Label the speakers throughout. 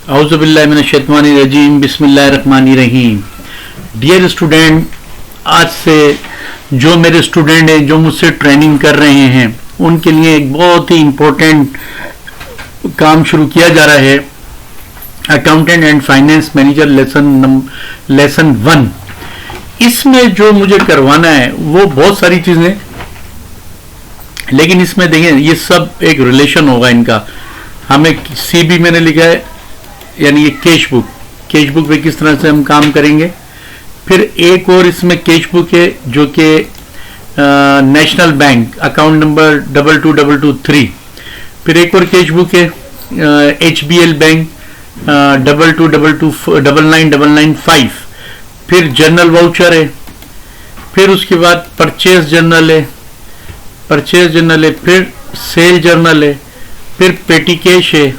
Speaker 1: औज़ुबिल्लाहि मिनश्शैतानिर्रजीम बिस्मिल्लाहिर्रहमानिर्रहीम। Dear student, आज से जो मेरे स्टूडेंट हैं जो मुझसे ट्रेनिंग कर रहे हैं उनके लिए एक बहुत ही इम्पोर्टेंट काम शुरू किया जा रहा है। Accountant and finance manager lesson 1। इसमें जो मुझे करवाना है वो बहुत सारी चीज़ें, लेकिन इसमें देखें ये सब एक रिलेशन होगा इनका। हमें CB मैंने लिखा है, यानी ये कैश बुक पे किस तरह से हम काम करेंगे। फिर एक और इसमें कैश बुक है जो कि नेशनल बैंक अकाउंट नंबर 22223। फिर एक और कैश बुक है HBL बैंक 22229995। फिर जर्नल वाउचर है। फिर उसके बाद परचेज जर्नल है, फिर सेल जर्नल है, फिर पेटी कैश है,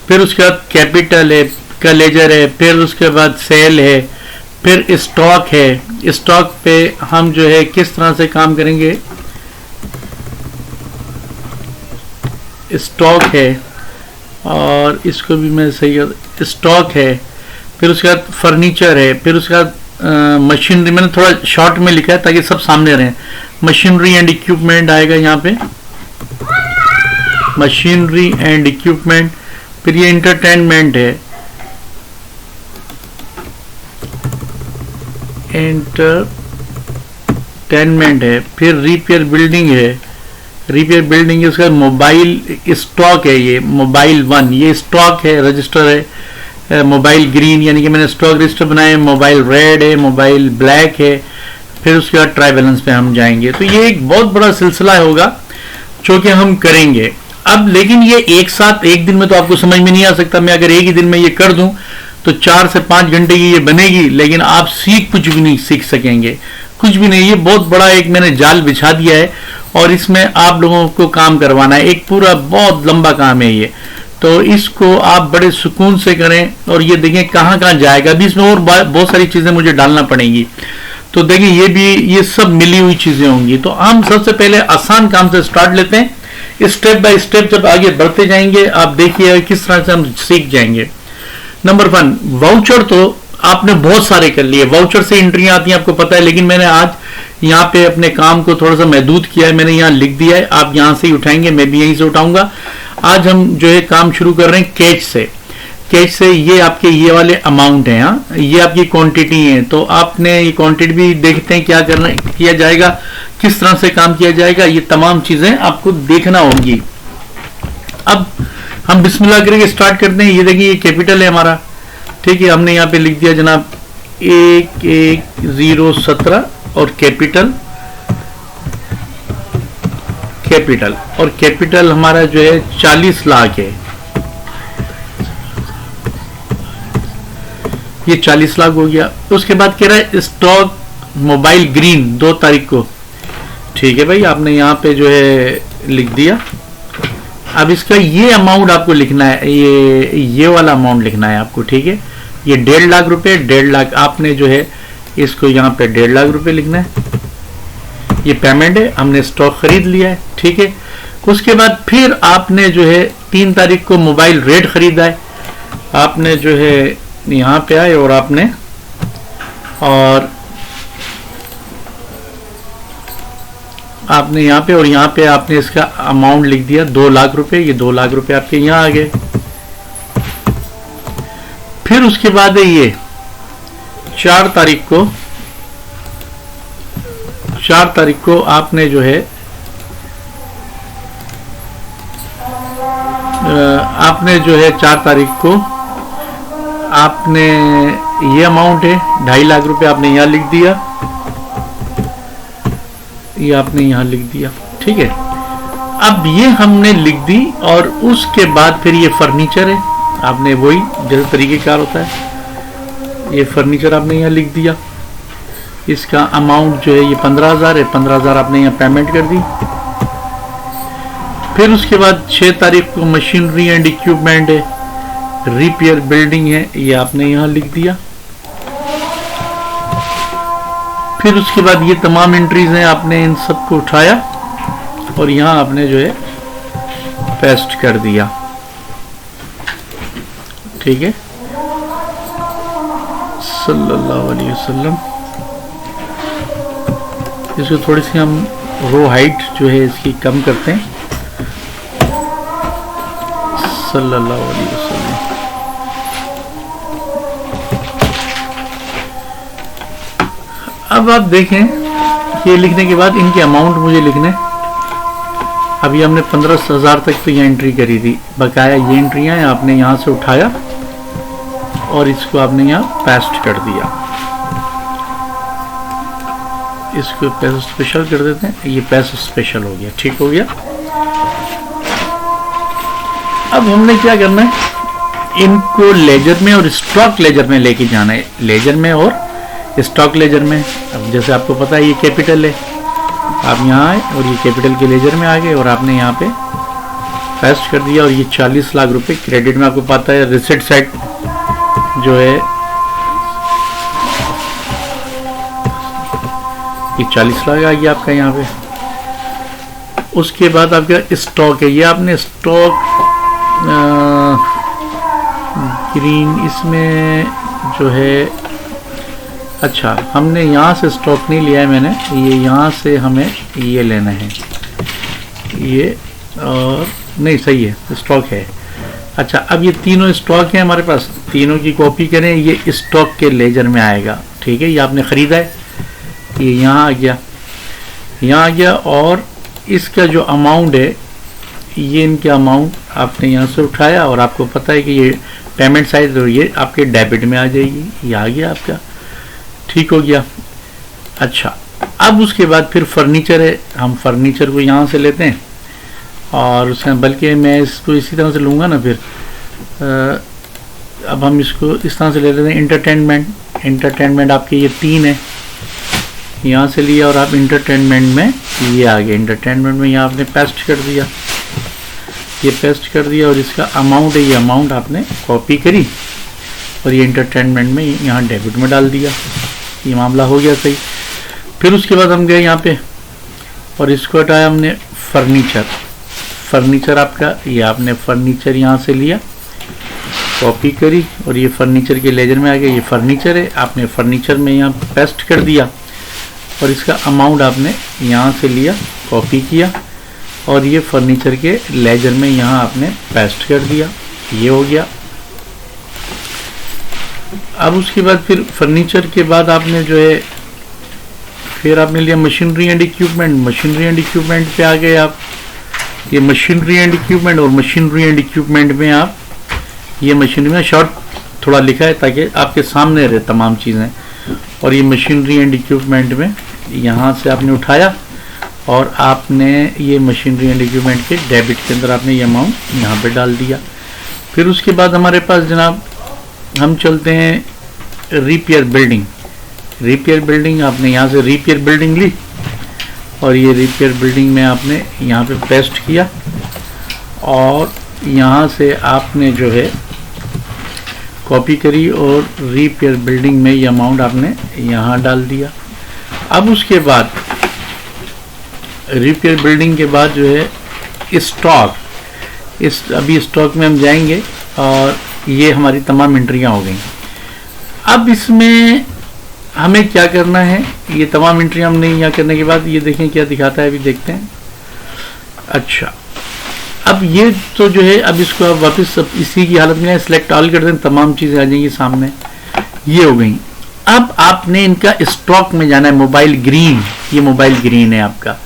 Speaker 1: फिर उसके बाद कैपिटल है का लेजर है, फिर उसके बाद सेल है, फिर स्टॉक है। स्टॉक पे हम जो है किस तरह से काम करेंगे, स्टॉक है और इसको भी मैं सही कर, स्टॉक है। फिर उसके बाद फर्नीचर है, फिर उसके बाद मशीनरी, मैंने थोड़ा शॉर्ट में लिखा है ताकि सब सामने रहें। मशीनरी एंड इक्विपमेंट आएगा यहाँ पे, मशीनरी एंड इक्विपमेंट। फिर ये एंटरटेनमेंट है, फिर रिपेयर बिल्डिंग है, उसका मोबाइल स्टॉक है, ये मोबाइल 1 ये स्टॉक है, रजिस्टर है मोबाइल ग्रीन, यानी कि मैंने स्टॉक रजिस्टर बनाया है। मोबाइल रेड है, मोबाइल ब्लैक है। फिर उसके बाद ट्राई बैलेंस पे हम जाएंगे। तो ये एक बहुत बड़ा सिलसिला होगा जो कि हम करेंगे अब। लेकिन ये एक साथ एक दिन में तो आपको समझ में नहीं आ सकता। मैं अगर एक ही दिन में ये कर दूं तो 4 से 5 घंटे की ये बनेगी, लेकिन आप कुछ भी नहीं सीख सकेंगे, कुछ भी नहीं। ये बहुत बड़ा एक मैंने जाल बिछा दिया है और इसमें आप लोगों को काम करवाना है। एक पूरा बहुत लंबा काम है ये, तो इसको आप बड़े सुकून से करें। और ये देखें कहाँ कहाँ जाएगा। अभी इसमें और बहुत सारी चीजें मुझे डालना पड़ेंगी, तो देखिए ये सब मिली हुई चीजें होंगी। तो हम सबसे पहले आसान काम से स्टार्ट लेते हैं। स्टेप बाय स्टेप जब आगे बढ़ते जाएंगे आप देखिए किस तरह से हम सीख जाएंगे। नंबर 1, वाउचर तो आपने बहुत सारे कर लिए। वाउचर से एंट्रियां आती हैं आपको पता है, लेकिन मैंने आज यहाँ पे अपने काम को थोड़ा सा महदूद किया है। मैंने यहाँ लिख दिया है, आप यहाँ से ही उठाएंगे, मैं भी यहीं से उठाऊंगा। आज हम जो है काम शुरू कर रहे हैं कैश से। ये आपके ये वाले अमाउंट है, हाँ ये आपकी क्वांटिटी है। तो आपने ये क्वांटिटी भी देखते हैं क्या किया जाएगा, किस तरह से काम किया जाएगा, ये तमाम चीजें आपको देखना होगी। अब हम बिस्मिल्लाह करके स्टार्ट करते हैं। ये देखिए ये कैपिटल है हमारा, ठीक है। हमने यहाँ पे लिख दिया जनाब 11017 और कैपिटल और कैपिटल हमारा जो है 40 लाख है। ये 40 लाख हो गया। उसके बाद कह रहा है स्टॉक मोबाइल ग्रीन 2 तारीख को, ठीक है भाई, आपने यहाँ पे जो है लिख दिया। अब इसका ये अमाउंट आपको लिखना है, ये वाला अमाउंट लिखना है आपको, ठीक है। ये 1.5 लाख रुपए, 1.5 लाख आपने जो है इसको यहाँ पे 1.5 लाख रुपए लिखना है। ये पेमेंट है, हमने स्टॉक खरीद लिया है, ठीक है। उसके बाद फिर आपने जो है 3 तारीख को मोबाइल रेड खरीदा है। आपने जो है यहाँ पे आए और आपने यहाँ पे और यहाँ पे आपने इसका अमाउंट लिख दिया 2 लाख रुपए। ये 2 लाख रुपए आपके यहाँ आ गए। फिर उसके बाद है ये 4 तारीख को आपने जो है आपने जो है 4 तारीख को आपने ये अमाउंट है 2.5 लाख रुपए आपने यहाँ लिख दिया, ये आपने यहाँ लिख दिया, ठीक है। अब ये हमने लिख दी और उसके बाद फिर ये फर्नीचर है, आपने वही जैसे तरीकेकार होता है, ये फर्नीचर आपने यहाँ लिख दिया। इसका अमाउंट जो है ये 15,000 है, 15,000 आपने यहाँ पेमेंट कर दी। फिर उसके बाद 6 तारीख को मशीनरी एंड इक्विपमेंट है, रिपेयर बिल्डिंग है, ये आपने यहाँ लिख दिया। फिर उसके बाद ये तमाम एंट्रीज हैं, आपने इन सबको उठाया और यहाँ आपने जो है पेस्ट कर दिया, ठीक है, सल्लल्लाहु अलैहि वसल्लम। इसको थोड़ी सी हम रो हाइट जो है इसकी कम करते हैं, सल्लल्लाहु अलैहि वसल्लम। अब आप देखें, ये लिखने के बाद इनके अमाउंट मुझे लिखने, अभी हमने 15,000 तक तो ये एंट्री करी थी, बकाया ये एंट्रियाँ हैं आपने यहाँ से उठाया और इसको आपने यहाँ पेस्ट कर दिया। इसको पैसा स्पेशल कर देते हैं, ये पैसा स्पेशल हो गया, ठीक हो गया। अब हमने क्या करना है, इनको लेजर में और स्टॉक लेजर में लेके जाना है, लेजर में और स्टॉक लेजर में। अब जैसे आपको पता है ये कैपिटल है, आप यहाँ आए और ये कैपिटल के लेजर में आ गए और आपने यहाँ पे पेस्ट कर दिया और ये 40 लाख रुपए क्रेडिट में। आपको पता है रिसिट साइड जो है ये 40 लाख आ गया आपका यहाँ पे। उसके बाद आपका स्टॉक है, ये आपने स्टॉक ग्रीन इसमें जो है, अच्छा हमने यहाँ से स्टॉक नहीं लिया है मैंने, ये यहाँ से हमें ये लेना है, ये और नहीं सही है स्टॉक है। अच्छा अब ये तीनों स्टॉक है हमारे पास, तीनों की कॉपी करें, ये स्टॉक के लेजर में आएगा, ठीक है। ये आपने ख़रीदा है, ये यहाँ आ गया, यहाँ आ गया और इसका जो अमाउंट है ये इनके अमाउंट आपने यहाँ से उठाया और आपको पता है कि ये पेमेंट साइज और ये आपके डेबिट में आ जाएगी, ये आ गया आपका, ठीक हो गया। अच्छा अब उसके बाद फिर फर्नीचर है, हम फर्नीचर को यहाँ से लेते हैं और उसके बल्कि मैं इसको इसी तरह से लूँगा ना फिर अब हम इसको इस तरह से ले लेते हैं। इंटरटेनमेंट आपके ये 3 है, यहाँ से लिया और आप इंटरटेनमेंट में ये आ गए, इंटरटेनमेंट में यहाँ आपने पेस्ट कर दिया, ये पेस्ट कर दिया और इसका अमाउंट है, ये अमाउंट आपने कॉपी करी और ये इंटरटेनमेंट में यहाँ डेबिट में डाल दिया, ये मामला हो गया सही। फिर उसके बाद हम गए यहाँ पे और इसको हटाया हमने फर्नीचर आपका, ये आपने फर्नीचर यहाँ से लिया, कॉपी करी और ये फर्नीचर के लेजर में आ गया, ये फर्नीचर है, आपने फर्नीचर में यहाँ पेस्ट कर दिया और इसका अमाउंट आपने यहाँ से लिया, कॉपी किया और ये फर्नीचर के लेजर में यहाँ आपने पेस्ट कर दिया, ये हो गया। अब उसके बाद फिर फर्नीचर के बाद आपने जो है फिर आपने लिया मशीनरी एंड इक्विपमेंट पे आ गए आप, ये मशीनरी एंड इक्विपमेंट में आप ये मशीनरी में शॉर्ट थोड़ा लिखा है ताकि आपके सामने रहे तमाम चीज़ें, और ये मशीनरी एंड इक्विपमेंट में यहाँ से आपने उठाया और आपने ये मशीनरी एंड इक्विपमेंट के डेबिट के अंदर आपने ये अमाउंट यहाँ पे डाल दिया। फिर उसके बाद हमारे पास जनाब हम चलते हैं रिपेयर बिल्डिंग, आपने यहाँ से रिपेयर बिल्डिंग ली और ये रिपेयर बिल्डिंग में आपने यहाँ पे पेस्ट किया और यहाँ से आपने जो है कॉपी करी और रिपेयर बिल्डिंग में ये अमाउंट आपने यहाँ डाल दिया। अब उसके बाद रिपेयर बिल्डिंग के बाद जो है स्टॉक, अभी स्टॉक में हम जाएंगे और ये हमारी तमाम एंट्रियाँ हो गई। अब इसमें हमें क्या करना है, ये तमाम एंट्रियाँ हमने यहाँ करने के बाद ये देखें क्या दिखाता है, अभी देखते हैं। अच्छा अब ये तो जो है अब इसको आप वापस इसी की हालत में सिलेक्ट ऑल कर दें, तमाम चीज़ें आ जाएंगी सामने, ये हो गई। अब आपने इनका स्टॉक में जाना है, मोबाइल ग्रीन, ये मोबाइल ग्रीन है आपका।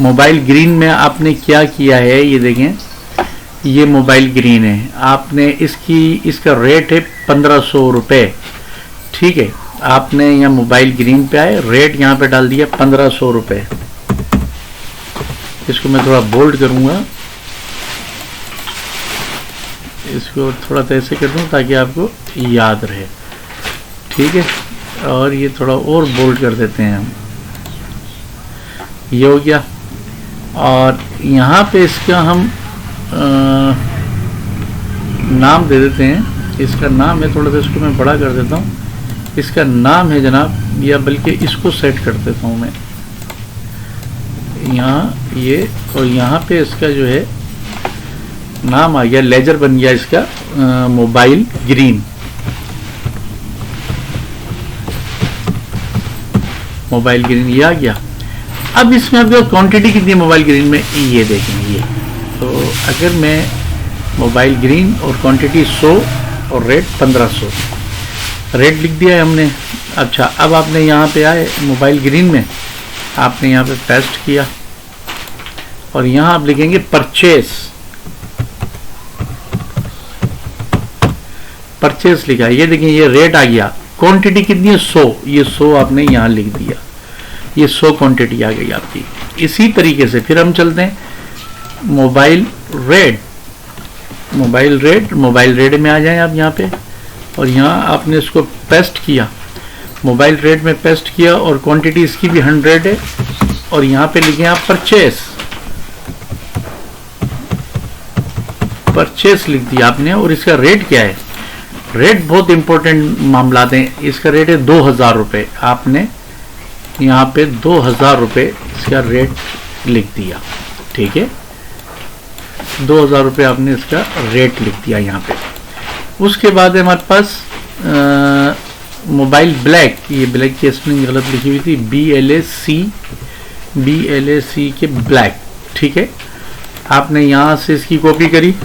Speaker 1: मोबाइल ग्रीन में आपने क्या किया है, ये देखें ये मोबाइल ग्रीन है, आपने इसका रेट है 1500 रुपये, ठीक है। आपने यहाँ मोबाइल ग्रीन पे आए, रेट यहाँ पे डाल दिया 1500 रुपये। इसको मैं थोड़ा बोल्ड करूँगा, इसको थोड़ा सा ऐसे कर दूँ ताकि आपको याद रहे, ठीक है। और ये थोड़ा और बोल्ड कर देते हैं हम, ये हो गया। और यहाँ पे इसका हम नाम दे देते हैं, इसका नाम है, थोड़ा सा इसको मैं बड़ा कर देता हूँ, इसका नाम है जनाब, या बल्कि इसको सेट कर देता हूँ मैं यहाँ ये, और यहाँ पे इसका जो है नाम आ गया, लेजर बन गया इसका मोबाइल ग्रीन। मोबाइल ग्रीन ये आ गया। अब इसमें आपके क्वांटिटी कितनी है मोबाइल ग्रीन में, ये देखेंगे ये। तो अगर मैं मोबाइल ग्रीन और क्वांटिटी 100 और रेट 1500, रेट लिख दिया है हमने। अच्छा, अब आपने यहाँ पे आए मोबाइल ग्रीन में, आपने यहाँ पे पेस्ट किया और यहाँ आप लिखेंगे परचेस। परचेस लिखा, ये देखें ये रेट आ गया। क्वांटिटी कितनी है 100, ये 100 आपने यहाँ लिख दिया, ये 100 क्वांटिटी आ गई आपकी। इसी तरीके से फिर हम चलते हैं मोबाइल रेट। मोबाइल रेट में आ जाएं आप यहाँ पे, और यहाँ आपने इसको पेस्ट किया, मोबाइल रेट में पेस्ट किया और क्वांटिटी इसकी भी 100 है, और यहाँ पे लिखें आप परचेस लिख दिया आपने। और इसका रेट क्या है, रेट बहुत इंपॉर्टेंट मामला हैं। इसका रेट है 2000 रुपये। आपने यहाँ पे 2000 रुपये इसका रेट लिख दिया, ठीक है, 2000 रुपये आपने इसका रेट लिख दिया यहाँ पे। उसके बाद हमारे पास मोबाइल ब्लैक, ये ब्लैक की स्पेलिंग गलत लिखी हुई थी, BLAC के ब्लैक, ठीक है। आपने यहाँ से इसकी कॉपी करी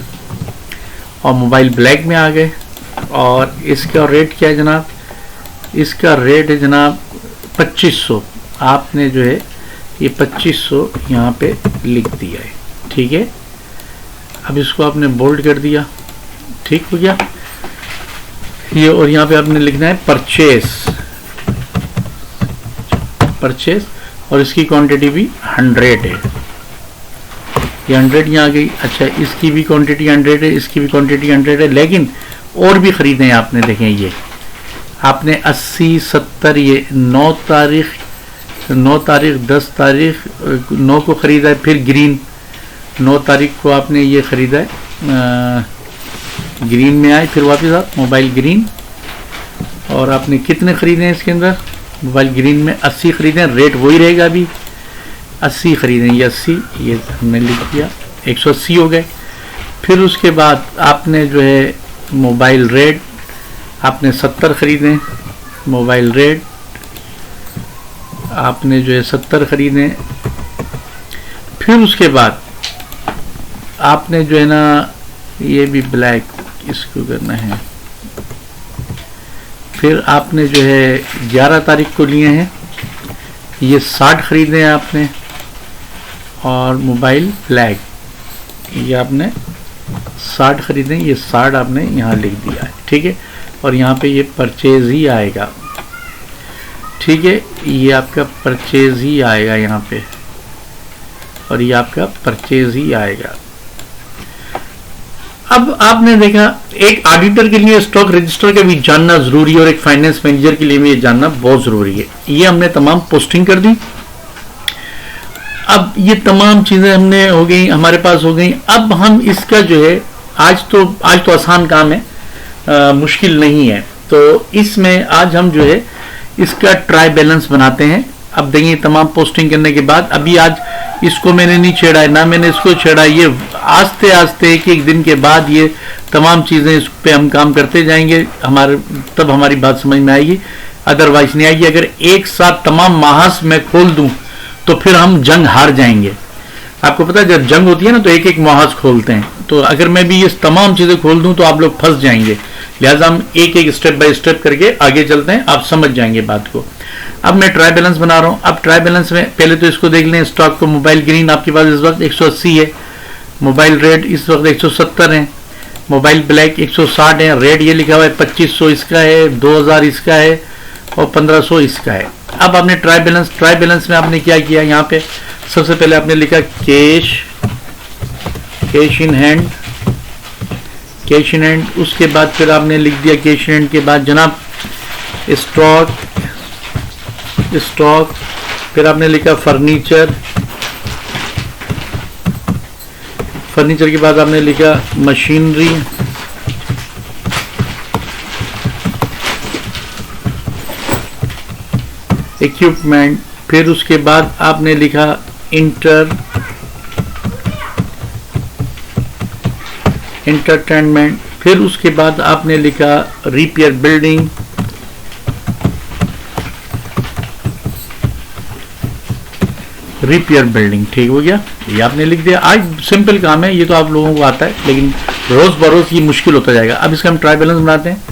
Speaker 1: और मोबाइल ब्लैक में आ गए। और इसका रेट क्या है जनाब, इसका रेट है जनाब 2500। आपने जो है ये 2500 यहाँ पे लिख दिया है, ठीक है। अब इसको आपने बोल्ड कर दिया, ठीक हो गया ये। और यहाँ पे आपने लिखना है परचेस, और इसकी क्वांटिटी भी 100 है, ये 100 यहाँ आ गई। अच्छा, इसकी भी क्वांटिटी 100 है, इसकी भी क्वांटिटी 100 है, लेकिन और भी खरीदे हैं आपने। देखें ये आपने 80, 70, ये 9 तारीख 10 तारीख 9 को ख़रीदा है। फिर ग्रीन 9 तारीख को आपने ये ख़रीदा है, ग्रीन में आए, फिर वापस आप मोबाइल ग्रीन। और आपने कितने ख़रीदे हैं इसके अंदर, मोबाइल ग्रीन में 80 ख़रीदे हैं, रेट वही रहेगा अभी 80 ख़रीदे हैं, ये 80, ये हमने लिख दिया, 180 हो गए। फिर उसके बाद आपने जो है मोबाइल रेट आपने 70 ख़रीदे, मोबाइल रेट आपने जो है 70 ख़रीदे। फिर उसके बाद आपने जो है ना ये भी ब्लैक इसको करना है। फिर आपने जो है 11 तारीख को लिए हैं, ये 60 ख़रीदे हैं आपने। और मोबाइल ब्लैक ये आपने 60 ख़रीदे, ये 60 आपने यहाँ लिख दिया है, ठीक है। और यहाँ पे ये परचेज ही आएगा, ठीक है, ये आपका परचेज ही आएगा यहाँ पे, और ये आपका परचेज ही आएगा। अब आपने देखा एक ऑडिटर के लिए स्टॉक रजिस्टर का भी जानना जरूरी है, और एक फाइनेंस मैनेजर के लिए भी ये जानना बहुत जरूरी है। ये हमने तमाम पोस्टिंग कर दी। अब ये तमाम चीजें हमने हो गई, हमारे पास हो गई। अब हम इसका जो है आज तो आसान काम है, मुश्किल नहीं है। तो इसमें आज हम जो है इसका ट्राई बैलेंस बनाते हैं। अब देखिए तमाम पोस्टिंग करने के बाद, अभी आज इसको मैंने नहीं छेड़ा है, ना मैंने इसको छेड़ा, ये आस्ते आस्ते एक दिन के बाद ये तमाम चीज़ें इस पे हम काम करते जाएंगे, तब हमारी बात समझ में आएगी, अदरवाइज नहीं आएगी। अगर एक साथ तमाम महास में खोल दूं तो फिर हम जंग हार जाएंगे। आपको पता है जब जंग होती है ना तो एक एक महाज खोलते हैं, तो अगर मैं भी ये तमाम चीज़ें खोल दूं तो आप लोग फंस जाएंगे। लिहाजा हम एक एक स्टेप बाय स्टेप करके आगे चलते हैं, आप समझ जाएंगे बात को। अब मैं ट्राई बैलेंस बना रहा हूँ। अब ट्राई बैलेंस में पहले तो इसको देख लें, स्टॉक को मोबाइल ग्रीन आपके पास इस वक्त 180 है, मोबाइल रेड इस वक्त 170 है, मोबाइल ब्लैक 160 है, रेड ये लिखा हुआ है 2500 इसका है, 2000 इसका है और 1500 इसका है। अब आपने ट्राई बैलेंस में आपने क्या किया, यहाँ पे सबसे पहले आपने लिखा कैश इन हैंड, उसके बाद फिर आपने लिख दिया कैश इन हैंड के बाद जनाब स्टॉक, फिर आपने लिखा फर्नीचर के बाद आपने लिखा मशीनरी, इक्विपमेंट, फिर उसके बाद आपने लिखा एंटरटेनमेंट। फिर उसके बाद आपने लिखा रिपेयर बिल्डिंग, रिपेयर बिल्डिंग, ठीक हो गया, ये आपने लिख दिया। आज सिंपल काम है, ये तो आप लोगों को आता है, लेकिन रोज बरोज ये मुश्किल होता जाएगा। अब इसका हम ट्राई बैलेंस बनाते हैं।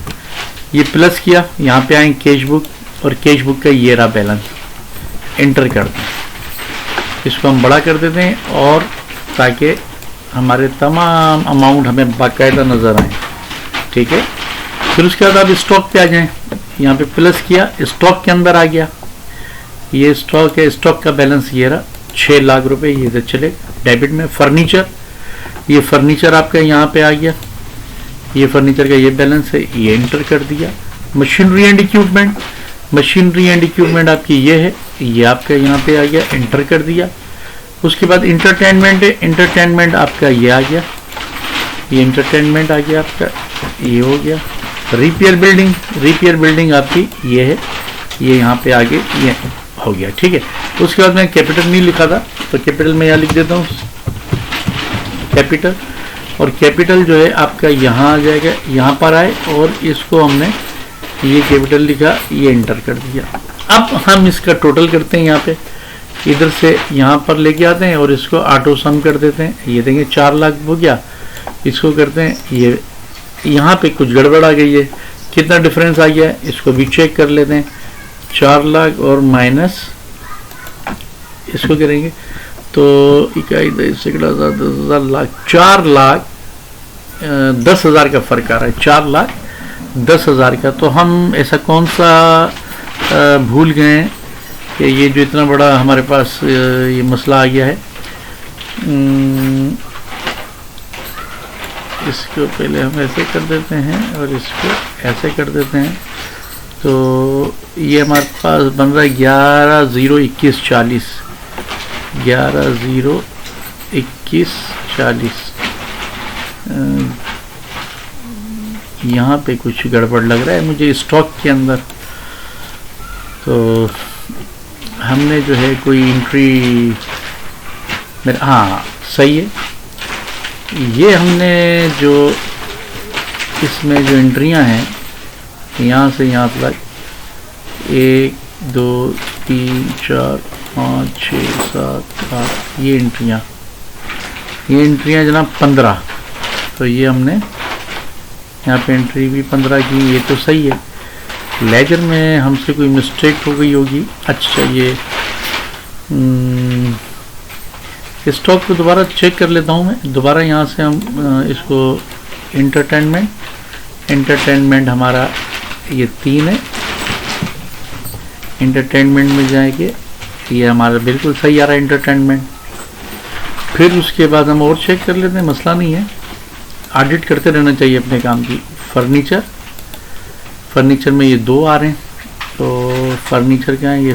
Speaker 1: ये प्लस किया, यहाँ पे आए कैश बुक, और कैश बुक का ये रहा बैलेंस, एंटर कर दें। इसको हम बड़ा कर देते हैं, और ताकि हमारे तमाम अमाउंट हमें बाकायदा नज़र आए, ठीक है। फिर उसके बाद आप स्टॉक पे आ जाएं, यहाँ पे प्लस किया, स्टॉक के अंदर आ गया, ये स्टॉक है, स्टॉक का बैलेंस ये रहा 6 लाख रुपए, ये इधर चले डेबिट में। फर्नीचर, ये फर्नीचर आपका यहाँ पे आ गया, ये फर्नीचर का ये बैलेंस है, ये एंटर कर दिया। Machinery and equipment, machinery and equipment आपकी ये है, ये आपका यहाँ पे आ गया, एंटर कर दिया। उसके बाद इंटरटेनमेंट है, इंटरटेनमेंट आपका ये आ गया, ये इंटरटेनमेंट आ गया आपका, ये हो गया। रिपेयर बिल्डिंग, रिपेयर बिल्डिंग आपकी ये है, ये यहाँ पे आगे ये हो गया, ठीक है। उसके बाद मैं कैपिटल नहीं लिखा था, तो कैपिटल में यहाँ लिख देता हूँ कैपिटल, और कैपिटल जो है आपका यहाँ आ जाएगा, यहाँ पर आए, और इसको हमने ये कैपिटल लिखा, ये एंटर कर दिया। अब हम इसका टोटल करते हैं, यहाँ पे इधर से यहाँ पर लेके आते हैं, और इसको ऑटो सम कर देते हैं। ये देंगे 4 लाख हो गया, इसको करते हैं, ये यहाँ पे कुछ गड़बड़ आ गई है, कितना डिफरेंस आ गया है इसको भी चेक कर लेते हैं। 4 लाख और माइनस इसको करेंगे तो इकाई 10,000 लाख, 4 लाख 10,000 का फर्क आ रहा है, 4 लाख 10,000 का। तो हम ऐसा कौन सा भूल गए हैं कि ये जो इतना बड़ा हमारे पास ये मसला आ गया है। इसको पहले हम ऐसे कर देते हैं और इसको ऐसे कर देते हैं, तो ये हमारे पास बन रहा है 11,021,40, 11,021,40। यहाँ पे कुछ गड़बड़ लग रहा है मुझे स्टॉक के अंदर, तो हमने जो है कोई एंट्री मेरा, हाँ सही है, ये हमने जो इसमें जो एंट्रियां हैं यहाँ से यहाँ तक 1 2 3 4 5 6 7 8 ये एंट्रियां जनाब 15, तो ये हमने यहाँ पे एंट्री भी 15 की, ये तो सही है। लेजर में हमसे कोई मिस्टेक हो गई होगी। अच्छा ये स्टॉक को दोबारा चेक कर लेता हूँ मैं, दोबारा यहाँ से हम इसको इंटरटेनमेंट हमारा ये 3 है, इंटरटेनमेंट में जाएंगे, ये हमारा बिल्कुल सही आ रहा है इंटरटेनमेंट। फिर उसके बाद हम और चेक कर लेते हैं, मसला नहीं है, ऑडिट करते रहना चाहिए अपने काम की। फर्नीचर में ये 2 आ रहे हैं, तो फर्नीचर क्या है, ये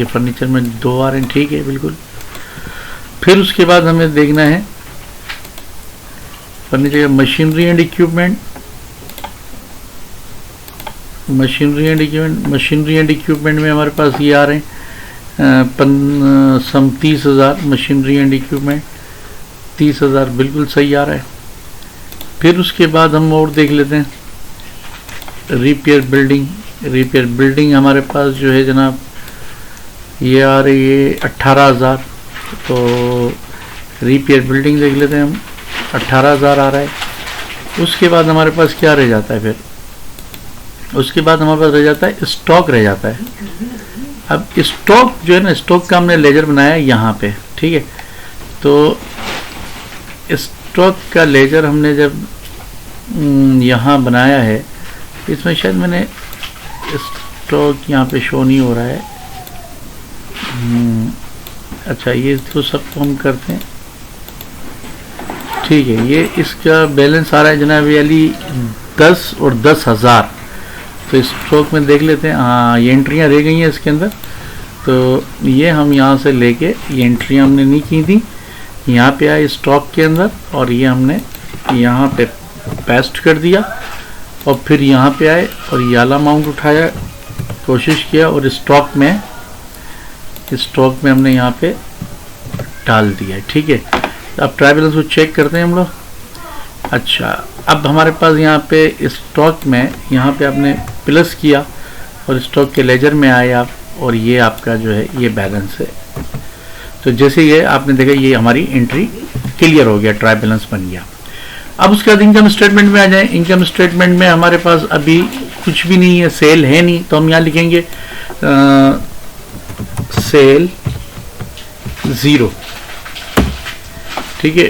Speaker 1: फर्नीचर में 2 आ रहे हैं, ठीक है बिल्कुल। फिर उसके बाद हमें देखना है furniture, machinery and equipment, machinery and equipment में हमारे पास ये आ रहे हैं सम 30,000, मशीनरी एंड इक्विपमेंट 30,000 बिल्कुल सही आ रहा है। फिर उसके बाद हम और देख लेते हैं रिपेयर बिल्डिंग हमारे पास जो है जनाब ये आ रही है 18,000, तो रिपेयर बिल्डिंग देख लेते हैं हम, 18,000 आ रहा है। उसके बाद हमारे पास क्या रह जाता है, फिर उसके बाद हमारे पास रह जाता है स्टॉक रह जाता है। अब स्टॉक जो है ना, स्टॉक का हमने लेजर बनाया यहाँ पे, ठीक है, तो स्टॉक का लेजर हमने जब यहाँ बनाया है, इसमें शायद मैंने स्टॉक यहाँ पे शो नहीं हो रहा है। अच्छा ये तो सब तो हम करते हैं, ठीक है, ये इसका बैलेंस आ रहा है जनाब अली 10 और 10,000। तो स्टॉक में देख लेते हैं, हाँ ये एंट्रियाँ रह गई हैं इसके अंदर, तो ये हम यहाँ से लेके ये एंट्रियाँ हमने नहीं की थी, यहाँ पे आए स्टॉक के अंदर, और ये हमने यहाँ पे पेस्ट कर दिया, और फिर यहाँ पे आए और ये वाला अमाउंट उठाया, कोशिश किया, और स्टॉक में हमने यहाँ पे डाल दिया, ठीक है। अब ट्राई बैलेंस को चेक करते हैं हम लोग। अच्छा, अब हमारे पास यहाँ पे स्टॉक में यहाँ पे आपने प्लस किया और स्टॉक के लेजर में आए आप, और ये आपका जो है ये बैलेंस है। तो जैसे ये आपने देखा ये हमारी एंट्री क्लियर हो गया, ट्राई बैलेंस बन गया। अब उसके बाद इनकम स्टेटमेंट में आ जाए। इनकम स्टेटमेंट में हमारे पास अभी कुछ भी नहीं है, सेल है नहीं, तो हम यहाँ लिखेंगे सेल 0, ठीक है।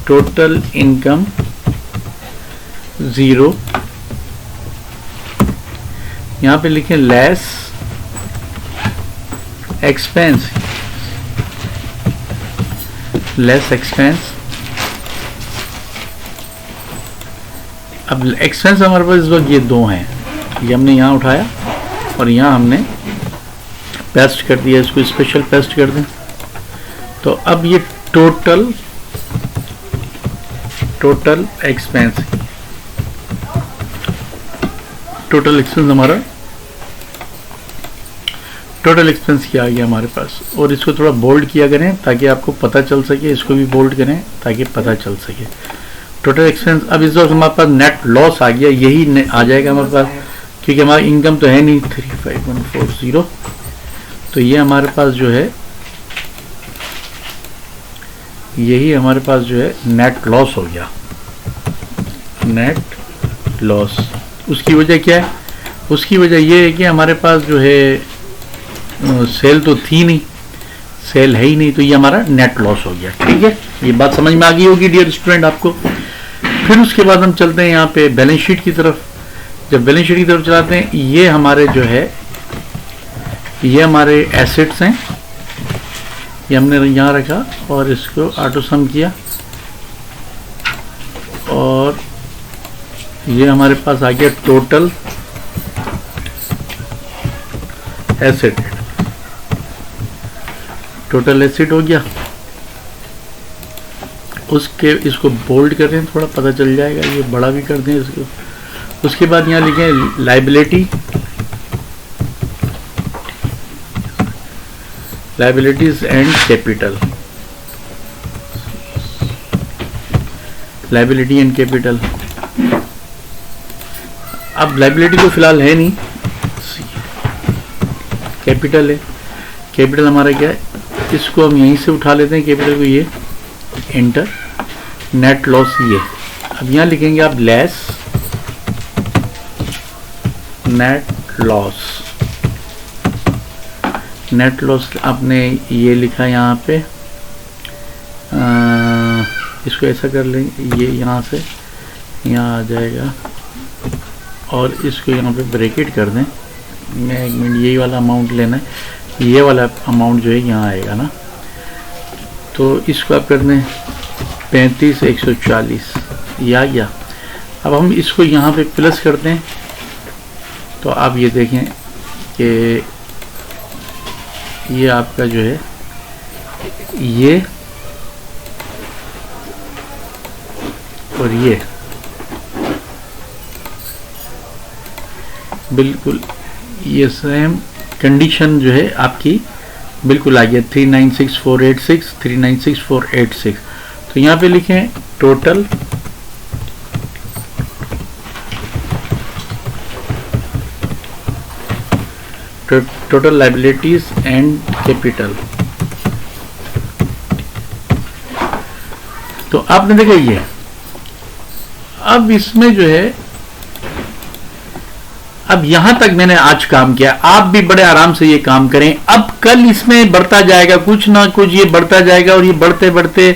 Speaker 1: टोटल इनकम 0, यहाँ पे लिखें लेस एक्सपेंस, अब एक्सपेंस हमारे पास इस वक्त ये 2 हैं, ये हमने यहाँ उठाया और यहाँ हमने पेस्ट कर दिया, इसको स्पेशल पेस्ट कर दें। तो अब ये टोटल एक्सपेंस हमारा टोटल एक्सपेंस क्या आ गया हमारे पास। और इसको थोड़ा बोल्ड किया करें ताकि आपको पता चल सके, इसको भी बोल्ड करें ताकि पता चल सके टोटल एक्सपेंस। अब इस वक्त हमारे पास नेट लॉस आ गया, यही आ जाएगा हमारे पास, क्योंकि हमारा इनकम तो है नहीं 35140। तो ये हमारे पास जो है, यही हमारे पास जो है नेट लॉस हो गया, नेट लॉस। उसकी वजह क्या है? उसकी वजह ये है कि हमारे पास जो है सेल तो थी नहीं, सेल है ही नहीं, तो ये हमारा नेट लॉस हो गया, ठीक है। ये बात समझ में आ गई होगी डियर स्टूडेंट आपको। फिर उसके बाद हम चलते हैं यहाँ पे बैलेंस शीट की तरफ। जब बैलेंस शीट की तरफ चलाते हैं, ये हमारे जो है ये हमारे एसेट्स हैं, ये हमने यहाँ रखा और इसको ऑटो सम किया, और ये हमारे पास आ गया टोटल एसेट, टोटल एसेट हो गया। उसके इसको बोल्ड कर दें, थोड़ा पता चल जाएगा, ये बड़ा भी कर दें इसको। उसके बाद यहाँ लिखें liability, liabilities and capital, liability and capital. अब लाइबिलिटी तो फिलहाल है नहीं, कैपिटल है। कैपिटल हमारा क्या है, इसको हम यहीं से उठा लेते हैं कैपिटल को, ये एंटर, नेट लॉस ये। अब यहाँ लिखेंगे आप less net loss, net loss आपने ये लिखा यहाँ पे, इसको ऐसा कर लेंगे, ये यहाँ से यहाँ आ जाएगा, और इसको यहाँ पे ब्रैकेट कर दें। मैं 1 मिनट, यही वाला अमाउंट लेना है, ये वाला अमाउंट जो है यहाँ आएगा ना, तो इसको आप कर दें 35,140, ये आ गया। अब हम इसको यहाँ पे प्लस करते हैं, तो आप ये देखें कि ये आपका जो है ये और ये बिल्कुल ये सेम कंडीशन जो है आपकी बिल्कुल आ गया, 396,486, 396,486। तो यहाँ पे लिखें टोटल लाइबिलिटीज एंड कैपिटल। तो आपने देखा ये, अब इसमें जो है, अब यहां तक मैंने आज काम किया, आप भी बड़े आराम से ये काम करें। अब कल इसमें बढ़ता जाएगा, कुछ ना कुछ ये बढ़ता जाएगा, और ये बढ़ते बढ़ते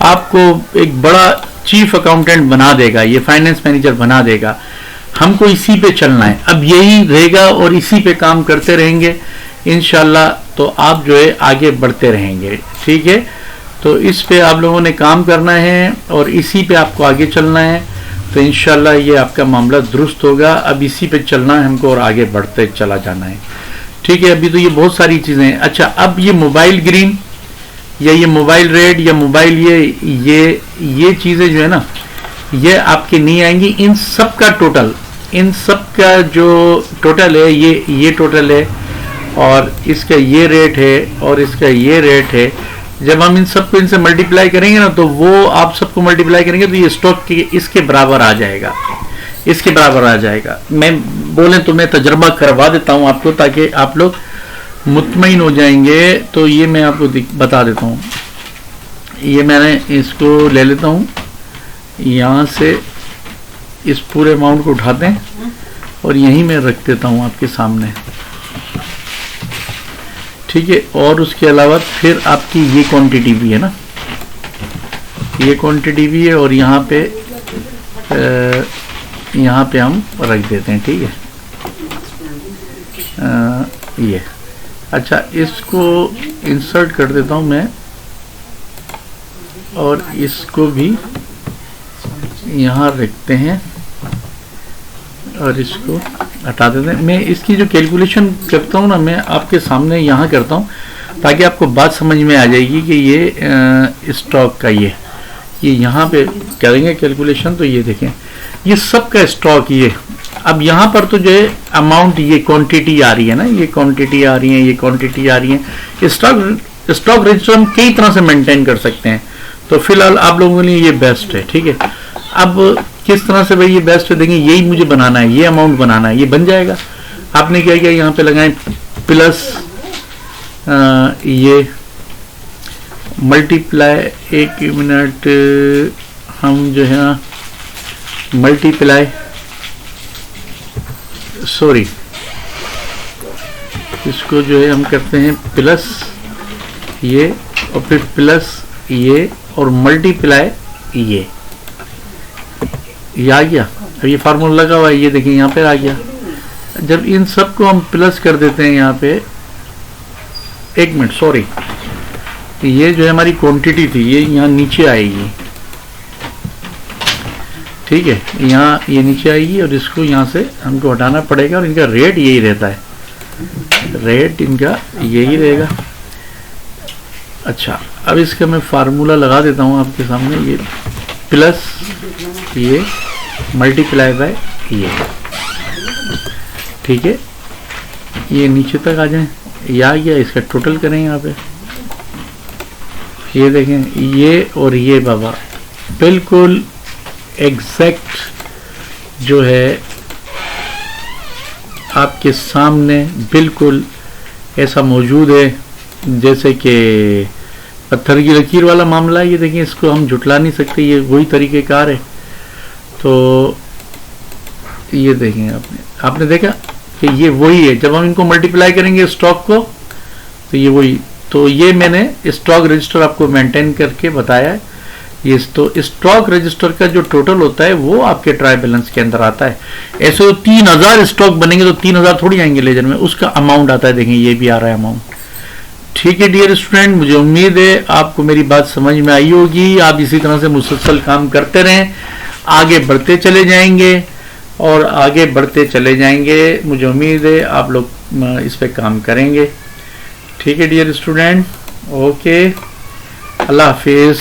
Speaker 1: आपको एक बड़ा चीफ अकाउंटेंट बना देगा, ये फाइनेंस मैनेजर बना देगा। हमको इसी पे चलना है, अब यही रहेगा और इसी पे काम करते रहेंगे इंशाल्लाह। तो आप जो है आगे बढ़ते रहेंगे, ठीक है। तो इस पे आप लोगों ने काम करना है और इसी पे आपको आगे चलना है, तो इंशाल्लाह ये आपका मामला दुरुस्त होगा। अब इसी पे चलना है हमको और आगे बढ़ते चला जाना है, ठीक है। अभी तो ये बहुत सारी चीज़ें हैं। अच्छा, अब ये मोबाइल ग्रीन या ये मोबाइल रेड या मोबाइल ये चीज़ें जो है ना, ये आपके नहीं आएंगी। इन सब का टोटल, इन सब का जो टोटल है, ये टोटल है, और इसका ये रेट है और इसका ये रेट है। जब हम इन सबको इनसे मल्टीप्लाई करेंगे ना, तो वो आप सबको मल्टीप्लाई करेंगे तो ये स्टॉक के इसके बराबर आ जाएगा, इसके बराबर आ जाएगा। मैं बोले तो मैं तजर्बा करवा देता हूँ आपको, ताकि आप लोग मुतमईन हो जाएंगे। तो ये मैं आपको बता देता हूँ। ये मैंने इसको ले लेता हूँ, यहाँ से इस पूरे अमाउंट को उठाते हैं और यहीं मैं रख देता हूँ आपके सामने, ठीक है। और उसके अलावा फिर आपकी ये क्वांटिटी भी है ना, ये क्वांटिटी भी है, और यहाँ पे हम रख देते हैं, ठीक है। ये अच्छा, इसको इंसर्ट कर देता हूँ मैं, और इसको भी यहाँ रखते हैं और इसको हटा देते हैं। मैं इसकी जो कैलकुलेशन करता हूँ ना, मैं आपके सामने यहाँ करता हूँ, ताकि आपको बात समझ में आ जाएगी कि ये स्टॉक का ये यहाँ पे करेंगे कैलकुलेशन। तो ये देखें, ये सब का स्टॉक ये। अब यहाँ पर तो जो है अमाउंट, ये क्वांटिटी आ रही है ना, ये क्वांटिटी आ रही है, ये क्वांटिटी आ रही है। स्टॉक रजिस्टर हम कई तरह से मेंटेन कर सकते हैं, तो फिलहाल आप लोगों के लिए ये बेस्ट है, ठीक है। अब किस तरह से भाई ये बेस्ट है, देखें, यही मुझे बनाना है, ये अमाउंट बनाना है, ये बन जाएगा। आपने क्या किया, यहाँ पे लगाएं प्लस ये मल्टीप्लाई, एक मिनट, हम जो है ना मल्टीप्लाई, सॉरी, इसको जो है हम करते हैं प्लस ये, और फिर प्लस ये, और मल्टीप्लाई ये आ गया। अब ये फार्मूला लगा हुआ है, ये देखिए यहाँ पे आ गया। जब इन सब को हम प्लस कर देते हैं यहाँ पे, एक मिनट, सॉरी, ये जो है हमारी क्वांटिटी थी, ये यहाँ नीचे आएगी, ठीक है, यहाँ ये नीचे आएगी, और इसको यहाँ से हमको हटाना पड़ेगा, और इनका रेट यही रहता है, रेट इनका यही रहेगा। अच्छा, अब इसका मैं फार्मूला लगा देता हूँ आपके सामने, ये प्लस ये मल्टीप्लाई बाय ये, ठीक है। ये नीचे तक आ जाए, ये आ गया। इसका टोटल करें यहाँ पे, ये देखें, ये और ये बाबा बिल्कुल एग्जैक्ट जो है आपके सामने, बिल्कुल ऐसा मौजूद है जैसे कि पत्थर की लकीर वाला मामला है। ये देखिए, इसको हम झुटला नहीं सकते, ये वही तरीक़ेकार है। तो ये देखें, आपने देखा कि ये वही है। जब हम इनको मल्टीप्लाई करेंगे स्टॉक को, तो ये वही। तो ये मैंने स्टॉक रजिस्टर आपको मेंटेन करके बताया है। ये तो स्टॉक रजिस्टर का जो टोटल होता है वो आपके ट्रायल बैलेंस के अंदर आता है। ऐसे तो 3000 स्टॉक बनेंगे तो 3000 थोड़ी आएंगे लेजर में, उसका अमाउंट आता है। देखें, ये भी आ रहा है अमाउंट। ठीक है डियर स्टूडेंट, मुझे उम्मीद है आपको मेरी बात समझ में आई होगी। आप इसी तरह से मुसलसल काम करते रहें, आगे बढ़ते चले जाएंगे और आगे बढ़ते चले जाएंगे। मुझे उम्मीद है आप लोग इस पे काम करेंगे। ठीक है डियर स्टूडेंट, ओके, अल्लाह हाफिज़।